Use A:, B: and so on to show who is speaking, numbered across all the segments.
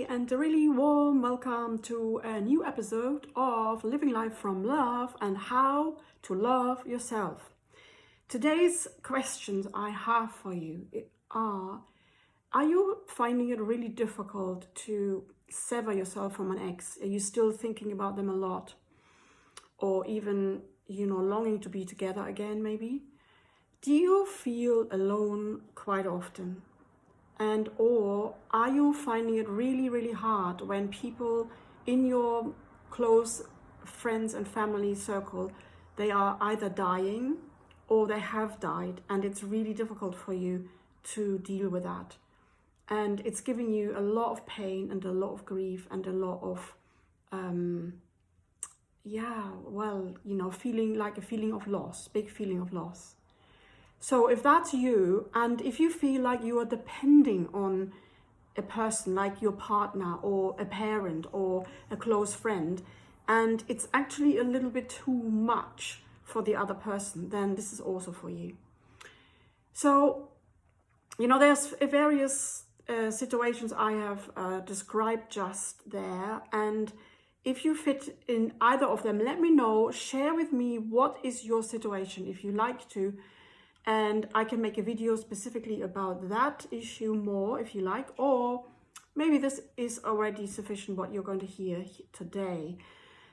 A: and a really warm welcome to a new episode of Living Life from Love and How to Love Yourself. Today's questions I have for you are you finding it really difficult to sever yourself from an ex? Are you still thinking about them a lot? Or even, longing to be together again maybe? Do you feel alone quite often? And or are you finding it really, really hard when people in your close friends and family circle, they are either dying or they have died, and it's really difficult for you to deal with that. And it's giving you a lot of pain and a lot of grief and a lot of, feeling like a feeling of loss, big feeling of loss. So if that's you, and if you feel like you are depending on a person like your partner or a parent or a close friend, and it's actually a little bit too much for the other person, then this is also for you. So, there's various situations I have described just there, and if you fit in either of them, let me know, share with me what is your situation if you like to. And I can make a video specifically about that issue more if you like, or maybe this is already sufficient what you're going to hear today.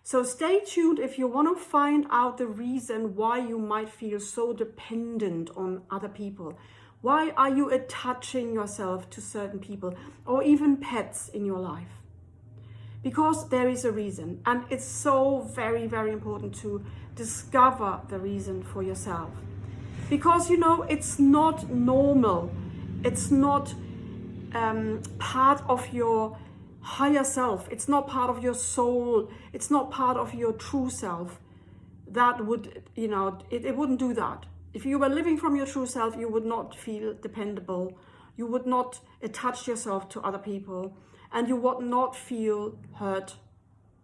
A: So stay tuned if you want to find out the reason why you might feel so dependent on other people. Why are you attaching yourself to certain people or even pets in your life? Because there is a reason, and it's so very, very important to discover the reason for yourself. Because, it's not normal. It's not part of your higher self. It's not part of your soul. It's not part of your true self. That would, it wouldn't do that. If you were living from your true self, you would not feel dependable. You would not attach yourself to other people. And you would not feel hurt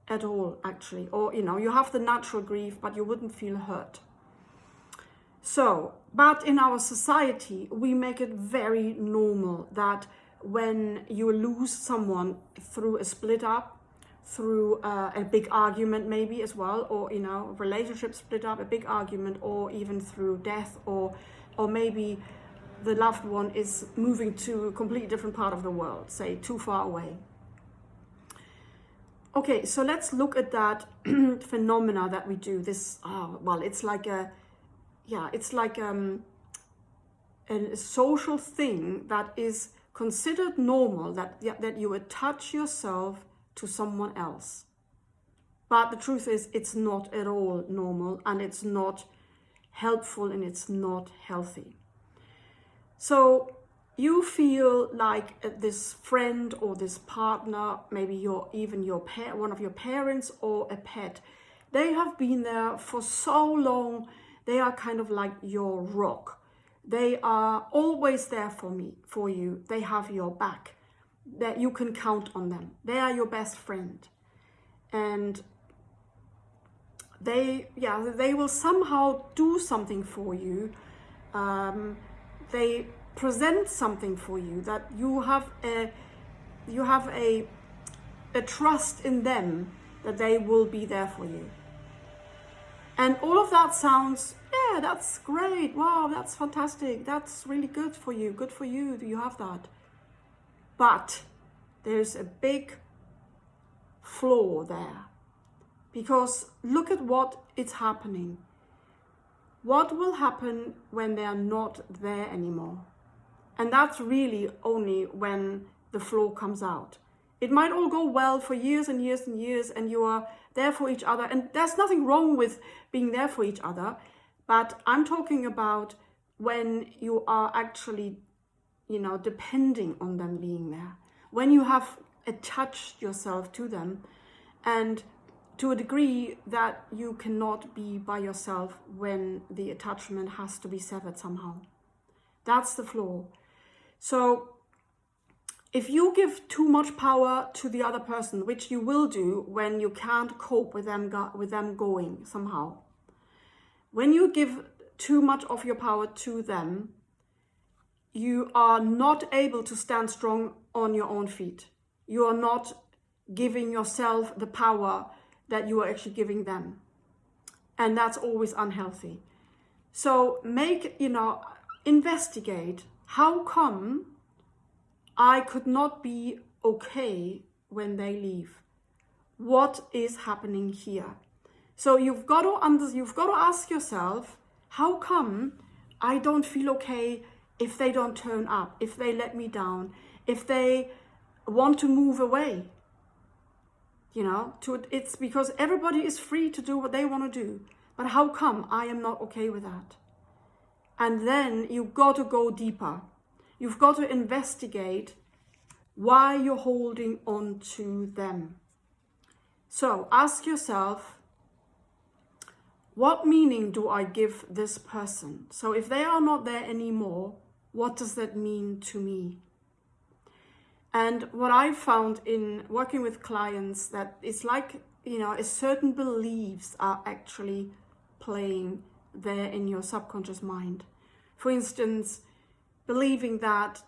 A: at all, actually. Or, you have the natural grief, but you wouldn't feel hurt. So, but in our society, we make it very normal that when you lose someone through a split up, through a big argument maybe as well, or, relationship split up, a big argument, or even through death, or maybe the loved one is moving to a completely different part of the world, say too far away. Okay, so let's look at that phenomena that we do. This, it's like a social thing that is considered normal, that you attach yourself to someone else. But the truth is, it's not at all normal, and it's not helpful, and it's not healthy. So you feel like this friend or this partner, maybe one of your parents or a pet, they have been there for so long. They are kind of like your rock. They are always there for you. They have your back. That you can count on them. They are your best friend. And they will somehow do something for you. They present something for you, that you have a trust in them that they will be there for you. And all of that sounds, yeah, that's great. Wow, that's fantastic. That's really good for you. Good for you. You have that. But there's a big flaw there. Because look at what is happening. What will happen when they are not there anymore? And that's really only when the flaw comes out. It might all go well for years and years and years, and you are there for each other. And there's nothing wrong with being there for each other. But I'm talking about when you are actually, depending on them being there. When you have attached yourself to them, and to a degree that you cannot be by yourself when the attachment has to be severed somehow. That's the flaw. So if you give too much power to the other person, which you will do when you can't cope with them going somehow, when you give too much of your power to them, you are not able to stand strong on your own feet. you are not giving yourself the power that you are actually giving them. And that's always unhealthy. So investigate, how come I could not be okay when they leave? What is happening here? So you've got to ask yourself, how come I don't feel okay if they don't turn up, if they let me down, if they want to move away? It's because everybody is free to do what they want to do. But how come I am not okay with that? And then you've got to go deeper. You've got to investigate why you're holding on to them. So ask yourself, what meaning do I give this person? So if they are not there anymore, what does that mean to me? And what I found in working with clients, that it's like, a certain beliefs are actually playing there in your subconscious mind. For instance, believing that,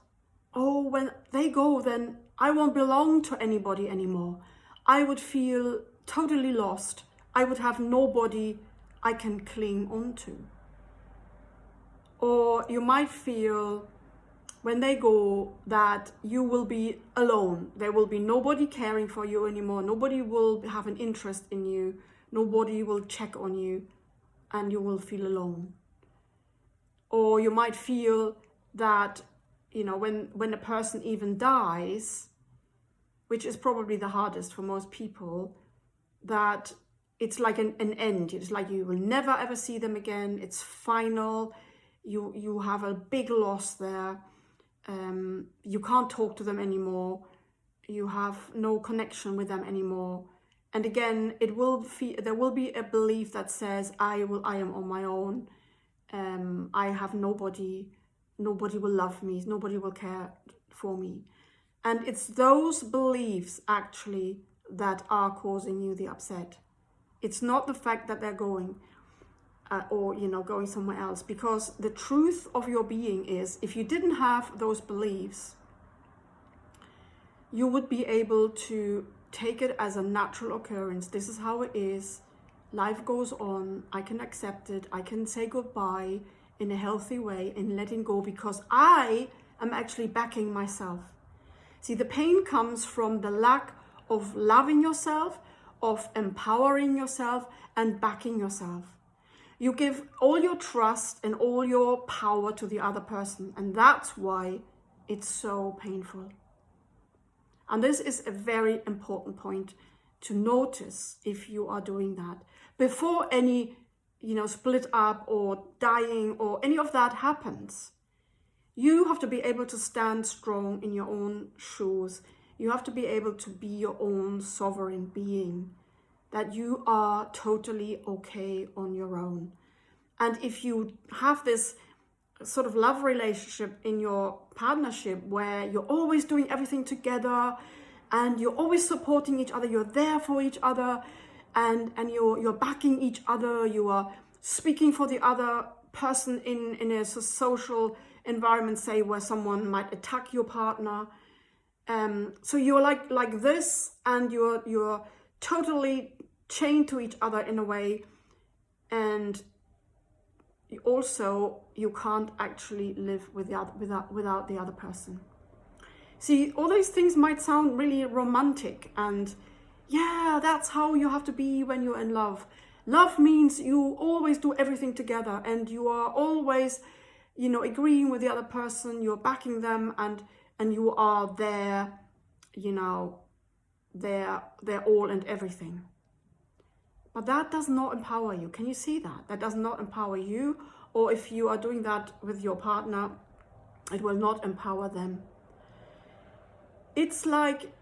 A: when they go, then I won't belong to anybody anymore. I would feel totally lost. I would have nobody I can cling on to. Or you might feel, when they go, that you will be alone. There will be nobody caring for you anymore. Nobody will have an interest in you. Nobody will check on you, and you will feel alone. Or you might feel that, when a person even dies, which is probably the hardest for most people, that it's like an end. It's like you will never ever see them again. It's final. You have a big loss there. You can't talk to them anymore. You have no connection with them anymore. And again, there will be a belief that says, I am on my own. I have nobody will love me. Nobody will care for me. And it's those beliefs actually that are causing you the upset. It's not the fact that they're going or going somewhere else, because the truth of your being is, if you didn't have those beliefs, you would be able to take it as a natural occurrence. This is how it is. Life goes on. I can accept it. I can say goodbye in a healthy way and letting go, because I am actually backing myself. See, the pain comes from the lack of loving yourself, of empowering yourself and backing yourself. You give all your trust and all your power to the other person, and that's why it's so painful. And this is a very important point to notice if you are doing that. Before any, split up or dying or any of that happens, you have to be able to stand strong in your own shoes. You have to be able to be your own sovereign being, that you are totally okay on your own. And if you have this sort of love relationship in your partnership where you're always doing everything together and you're always supporting each other, you're there for each other, and you're backing each other, you are speaking for the other person in a social environment, say, where someone might attack your partner. So you're like this, and you're totally chained to each other in a way, and you can't actually live without the other person. See, all these things might sound really romantic, and yeah, that's how you have to be when you're in love. Love means you always do everything together, and you are always, agreeing with the other person, you're backing them, and you are their all and everything. But that does not empower you. Can you see that? That does not empower you. Or if you are doing that with your partner, it will not empower them. It's like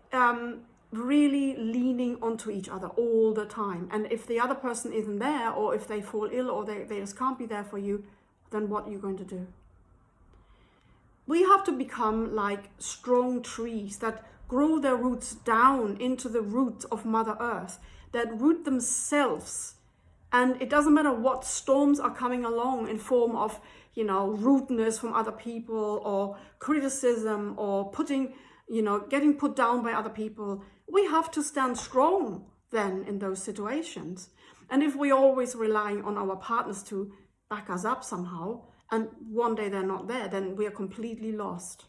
A: really leaning onto each other all the time. And if the other person isn't there, or if they fall ill, or they just can't be there for you, then what are you going to do? We have to become like strong trees that grow their roots down into the roots of Mother Earth, that root themselves. And it doesn't matter what storms are coming along in form of, rudeness from other people, or criticism, or putting, getting put down by other people, we have to stand strong then in those situations. And if we're always relying on our partners to back us up somehow, and one day they're not there, then we are completely lost.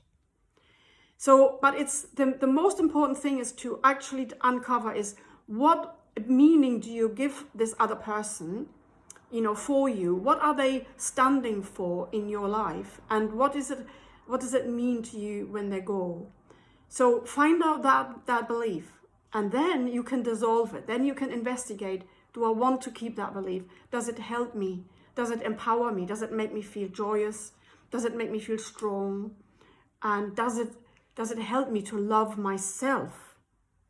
A: So, but it's the most important thing is to actually uncover is what meaning do you give this other person, for you? What are they standing for in your life? And what does it mean to you when they go? So find out that belief, and then you can dissolve it. Then you can investigate, do I want to keep that belief? Does it help me? Does it empower me? Does it make me feel joyous? Does it make me feel strong? And does it help me to love myself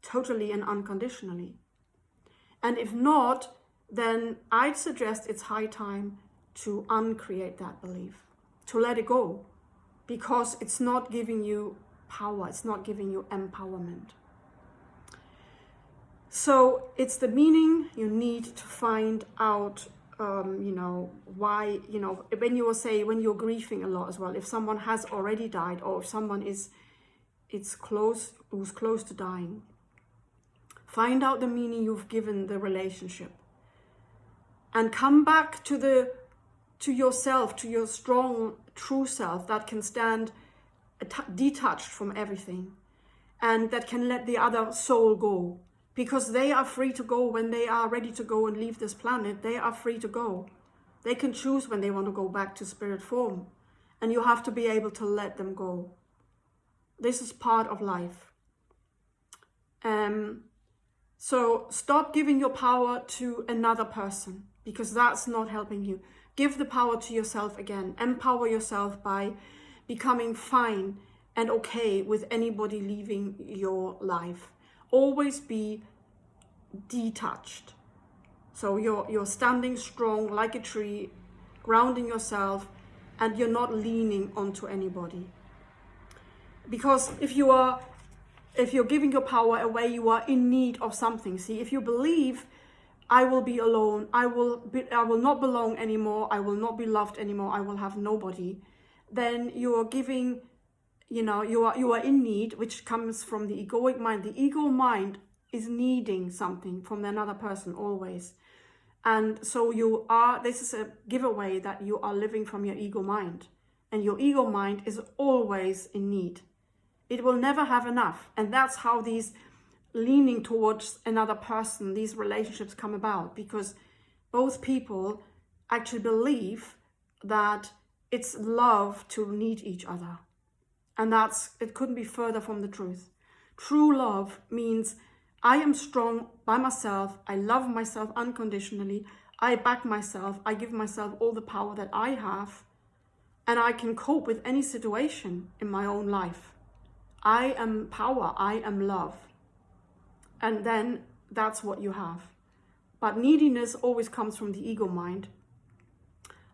A: totally and unconditionally? And if not, then I'd suggest it's high time to uncreate that belief, to let it go, because it's not giving you power, it's not giving you empowerment. So it's the meaning you need to find out, why, when you're grieving a lot as well, if someone has already died, or if someone who's close to dying, find out the meaning you've given the relationship, and come back to yourself, to your strong, true self that can stand detached from everything, and that can let the other soul go, because they are free to go when they are ready to go and leave this planet. They are free to go. They can choose when they want to go back to spirit form, and you have to be able to let them go. This is part of life. So stop giving your power to another person, because that's not helping you. Give the power to yourself again. Empower yourself by becoming fine and okay with anybody leaving your life. Always be detached. So you're standing strong like a tree, grounding yourself, and you're not leaning onto anybody. Because if you're giving your power away, you are in need of something. See, if you believe, I will be alone, I will not belong anymore, I will not be loved anymore, I will have nobody, then you are giving, you are in need, which comes from the egoic mind. The ego mind is needing something from another person always. And so this is a giveaway that you are living from your ego mind. And your ego mind is always in need. It will never have enough. And that's how these leaning towards another person, these relationships come about, because both people actually believe that it's love to need each other. And it couldn't be further from the truth. True love means I am strong by myself, I love myself unconditionally, I back myself, I give myself all the power that I have, and I can cope with any situation in my own life. I am power, I am love. And then that's what you have. But neediness always comes from the ego mind.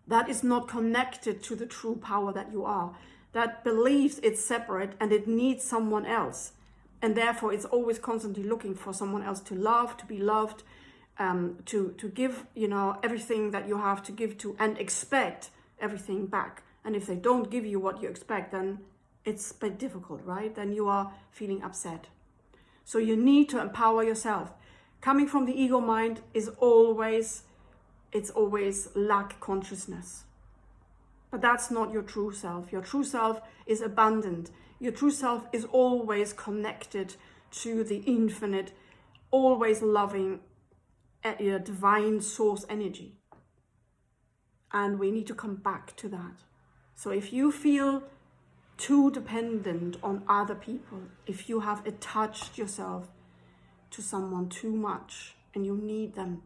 A: That is not connected to the true power that you are. That believes it's separate and it needs someone else. And therefore it's always constantly looking for someone else to love, to be loved, to give, everything that you have to give to, and expect everything back. And if they don't give you what you expect, then it's a bit difficult, right? Then you are feeling upset. So you need to empower yourself. Coming from the ego mind is always lack consciousness. But that's not your true self. Your true self is abundant. Your true self is always connected to the infinite, always loving, divine source energy. And we need to come back to that. So if you feel too dependent on other people, if you have attached yourself to someone too much and you need them,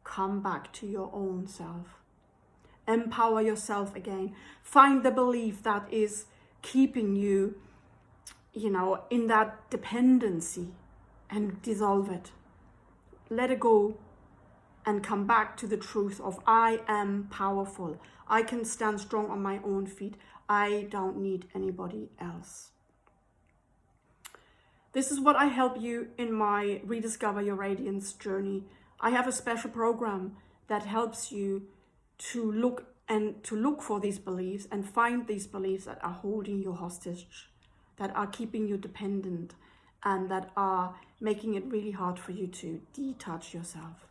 A: come back to your own self. Empower yourself again. Find the belief that is keeping you, in that dependency, and dissolve it. Let it go and come back to the truth of I am powerful. I can stand strong on my own feet. I don't need anybody else. This is what I help you in my Rediscover Your Radiance journey. I have a special program that helps you to look for these beliefs and find these beliefs that are holding you hostage, that are keeping you dependent and that are making it really hard for you to detach yourself.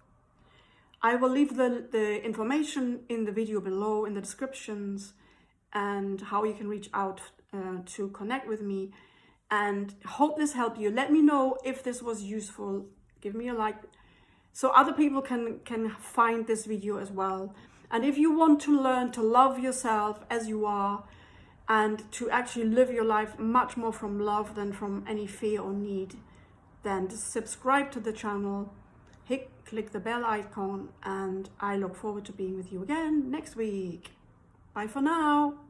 A: I will leave the information in the video below in the descriptions, and how you can reach out to connect with me, and hope this helped you. Let me know if this was useful. Give me a like so other people can find this video as well. And if you want to learn to love yourself as you are and to actually live your life much more from love than from any fear or need, then just subscribe to the channel, click the bell icon, and I look forward to being with you again next week. Bye for now.